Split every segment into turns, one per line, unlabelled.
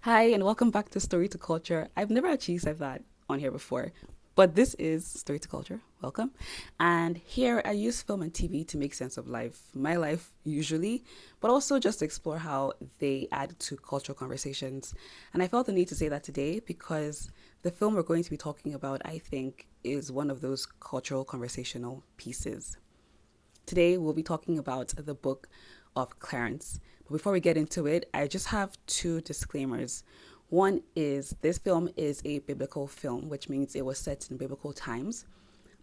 Hi, and welcome back to Story to Culture. I've never actually said that on here before, but this is Story to Culture. Welcome. And here I use film and TV to make sense of life, my life usually, but also just to explore how they add to cultural conversations. And I felt the need to say that today because the film we're going to be talking about, I think, is one of those cultural conversational pieces. Today, we'll be talking about the book of Clarence. But before we get into it, I just have two disclaimers. One is this film is a biblical film, which means it was set in biblical times,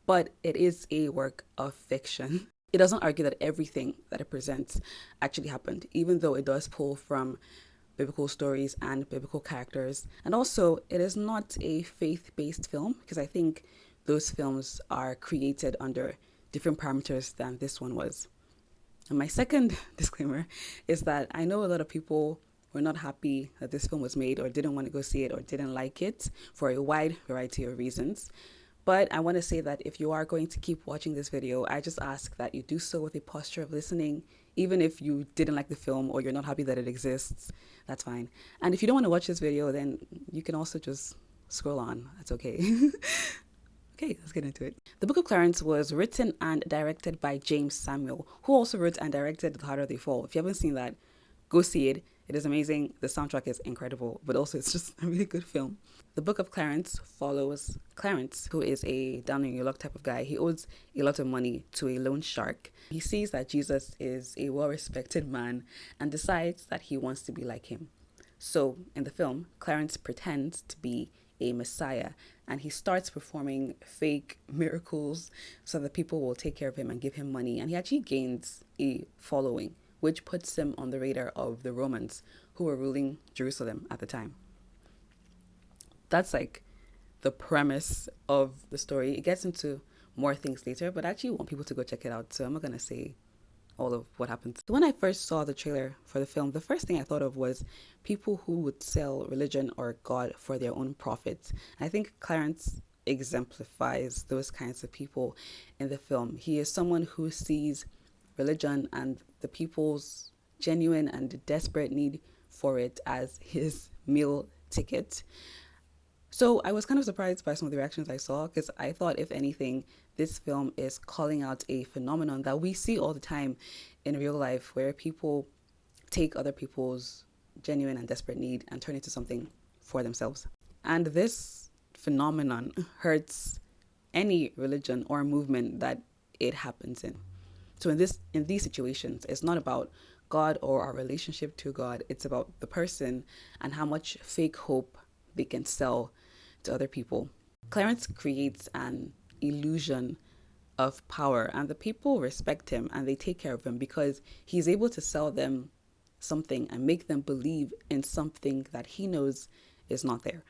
but it is a work of fiction. It doesn't argue that everything that it presents actually happened, even though it does pull from biblical stories and biblical characters. And also, it is not a faith based film because I think those films are created under different parameters than this one was. And my second disclaimer is that I know a lot of people were not happy that this film was made or didn't want to go see it or didn't like it for a wide variety of reasons. But I want to say that if you are going to keep watching this video, I just ask that you do so with a posture of listening. Even if you didn't like the film or you're not happy that it exists, that's fine. And if you don't want to watch this video, then you can also just scroll on. That's okay. Okay, let's get into it. The Book of Clarence was written and directed by Jeymes Samuel, who also wrote and directed The Harder They Fall. If you haven't seen that, go see it. It is amazing. The soundtrack is incredible, but also it's just a really good film. The Book of Clarence follows Clarence, who is a down in your luck type of guy. He owes a lot of money to a loan shark. He sees that Jesus is a well-respected man and decides that he wants to be like him. So in the film, Clarence pretends to be a messiah and he starts performing fake miracles so that people will take care of him and give him money, and he actually gains a following, which puts him on the radar of the Romans who were ruling Jerusalem at the time. That's like the premise of the story. It gets into more things later, but I actually want people to go check it out, so I'm not going to say all of what happens. So when I first saw the trailer for the film, the first thing I thought of was people who would sell religion or God for their own profit. I think Clarence exemplifies those kinds of people in the film. He is someone who sees religion and the people's genuine and desperate need for it as his meal ticket. So I was kind of surprised by some of the reactions I saw because I thought, if anything, this film is calling out a phenomenon that we see all the time in real life where people take other people's genuine and desperate need and turn it into something for themselves. And this phenomenon hurts any religion or movement that it happens in. So in these situations, it's not about God or our relationship to God. It's about the person and how much fake hope they can sell to other people. Clarence creates an illusion of power, and the people respect him and they take care of him because he's able to sell them something and make them believe in something that he knows is not there.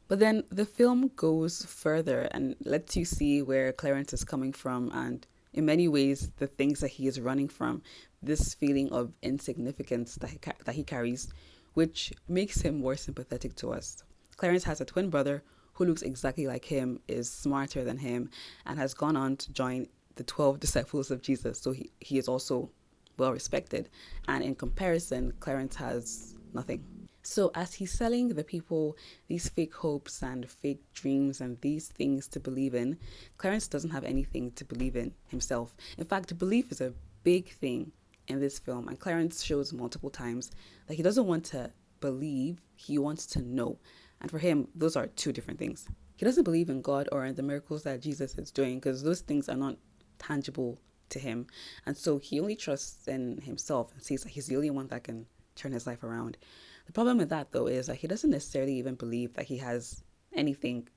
But then the film goes further and lets you see where Clarence is coming from, and in many ways the things that he is running from, this feeling of insignificance that he carries, which makes him more sympathetic to us. Clarence has a twin brother who looks exactly like him, is smarter than him, and has gone on to join the 12 disciples of Jesus. So he is also well respected. And in comparison, Clarence has nothing. So as he's selling the people these fake hopes and fake dreams and these things to believe in, Clarence doesn't have anything to believe in himself. In fact, belief is a big thing in this film. And Clarence shows multiple times that he doesn't want to believe, he wants to know. And for him, those are two different things. He doesn't believe in God or in the miracles that Jesus is doing because those things are not tangible to him. And so he only trusts in himself and sees that he's the only one that can turn his life around. The problem with that, though, is that he doesn't necessarily even believe that he has anything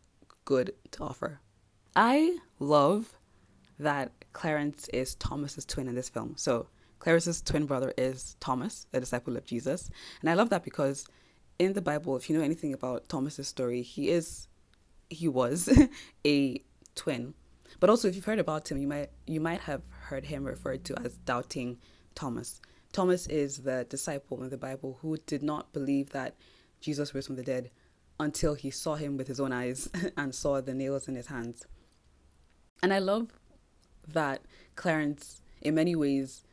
good to offer. I love that Clarence is Thomas's twin in this film. So Clarence's twin brother is Thomas, a disciple of Jesus. And I love that because in the Bible, if you know anything about Thomas's story, he was a twin. But also, if you've heard about him, you might have heard him referred to as doubting Thomas. Thomas is the disciple in the Bible who did not believe that Jesus rose from the dead until he saw him with his own eyes and saw the nails in his hands. And I love that Clarence, in many ways,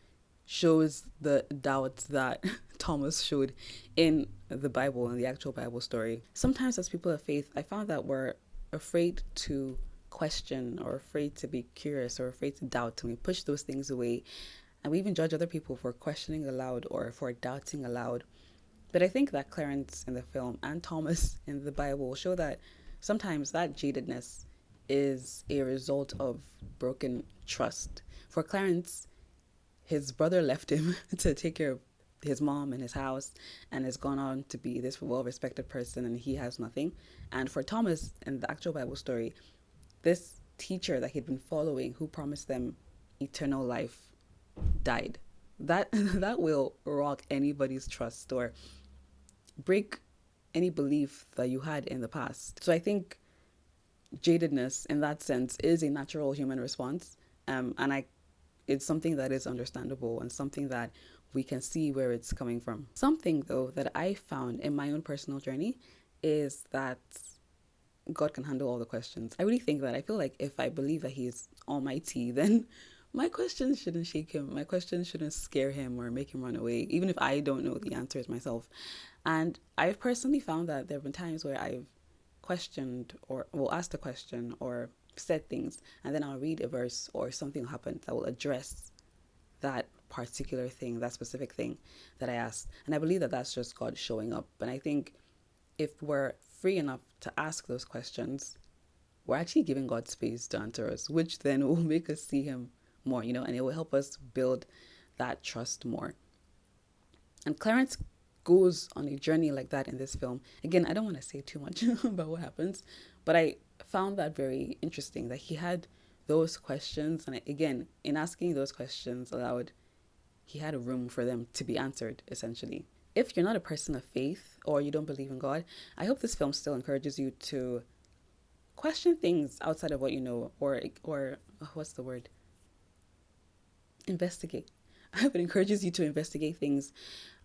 shows the doubts that Thomas showed in the Bible and the actual Bible story, sometimes as people of faith, I found that we're afraid to question or afraid to be curious or afraid to doubt, and we push those things away. And we even judge other people for questioning aloud or for doubting aloud. But I think that Clarence in the film and Thomas in the Bible show that sometimes that jadedness is a result of broken trust. For Clarence, his brother left him to take care of his mom and his house and has gone on to be this well-respected person, and he has nothing. And for Thomas in the actual Bible story, this teacher that he'd been following who promised them eternal life died. That will rock anybody's trust or break any belief that you had in the past. So I think jadedness in that sense is a natural human response, and it's something that is understandable and something that we can see where it's coming from. Something though that I found in my own personal journey is that God can handle all the questions. I really think that. I feel like if I believe that he is almighty, then my questions shouldn't shake him. My questions shouldn't scare him or make him run away, even if I don't know the answers myself. And I've personally found that there have been times where I've questioned or will ask a question or said things, and then I'll read a verse or something will happen that will address that particular thing, that specific thing that I asked. And I believe that that's just God showing up. And I think if we're free enough to ask those questions, we're actually giving God space to answer us, which then will make us see him more, and it will help us build that trust more. And Clarence goes on a journey like that in this film. Again, I don't want to say too much about what happens, but I found that very interesting that he had those questions, and again, in asking those questions aloud, he had a room for them to be answered, essentially. If you're not a person of faith or you don't believe in God, I hope this film still encourages you to question things outside of what you know, or what's the word? Investigate. I hope it encourages you to investigate things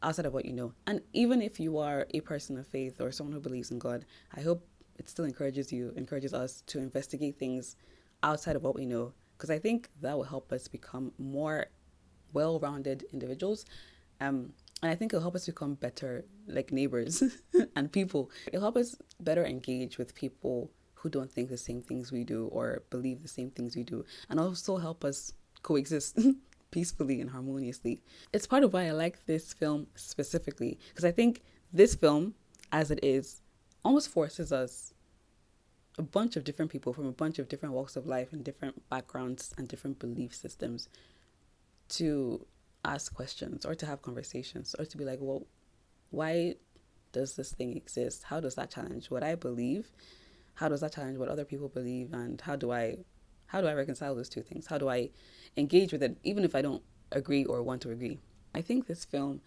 outside of what you know. And even if you are a person of faith or someone who believes in God, I hope it still encourages us to investigate things outside of what we know, because I think that will help us become more well-rounded individuals. And I think it'll help us become better like neighbors and people. It'll help us better engage with people who don't think the same things we do or believe the same things we do, and also help us coexist peacefully and harmoniously. It's part of why I like this film specifically, because I think this film, as it is, almost forces us, a bunch of different people from a bunch of different walks of life and different backgrounds and different belief systems, to ask questions or to have conversations or to be like, well, why does this thing exist? How does that challenge what I believe? How does that challenge what other people believe? And how do I reconcile those two things? How do I engage with it, even if I don't agree or want to agree? I think this film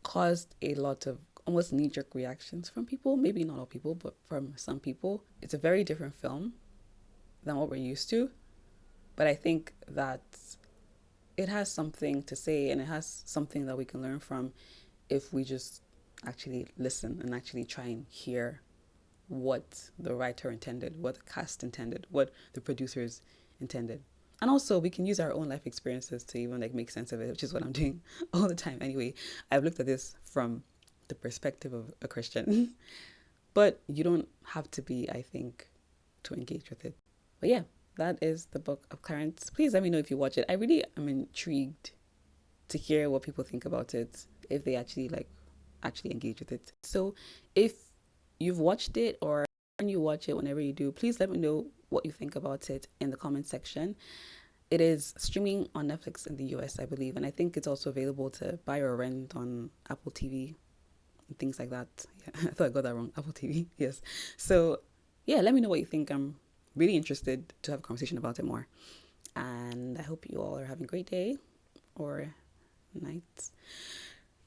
caused a lot of almost knee-jerk reactions from people. Maybe not all people, but from some people. It's a very different film than what we're used to. But I think that it has something to say, and it has something that we can learn from if we just actually listen and actually try and hear what the writer intended, what the cast intended, what the producers intended. And also we can use our own life experiences to even make sense of it, which is what I'm doing all the time anyway. I've looked at this from the perspective of a Christian, but you don't have to be, I think, to engage with it. But yeah, that is the Book of Clarence. Please let me know if you watch it. I really am intrigued to hear what people think about it, if they actually engage with it. So if you've watched it, or when you watch it, whenever you do, please let me know what you think about it in the comment section. It is streaming on Netflix in the US, I believe, and I think it's also available to buy or rent on Apple TV and things like that. Yeah, I thought I got that wrong. Apple TV, yes. So yeah, let me know what you think. I'm really interested to have a conversation about it more. And I hope you all are having a great day or night.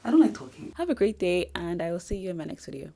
I don't like talking. Have a great day, and I will see you in my next video.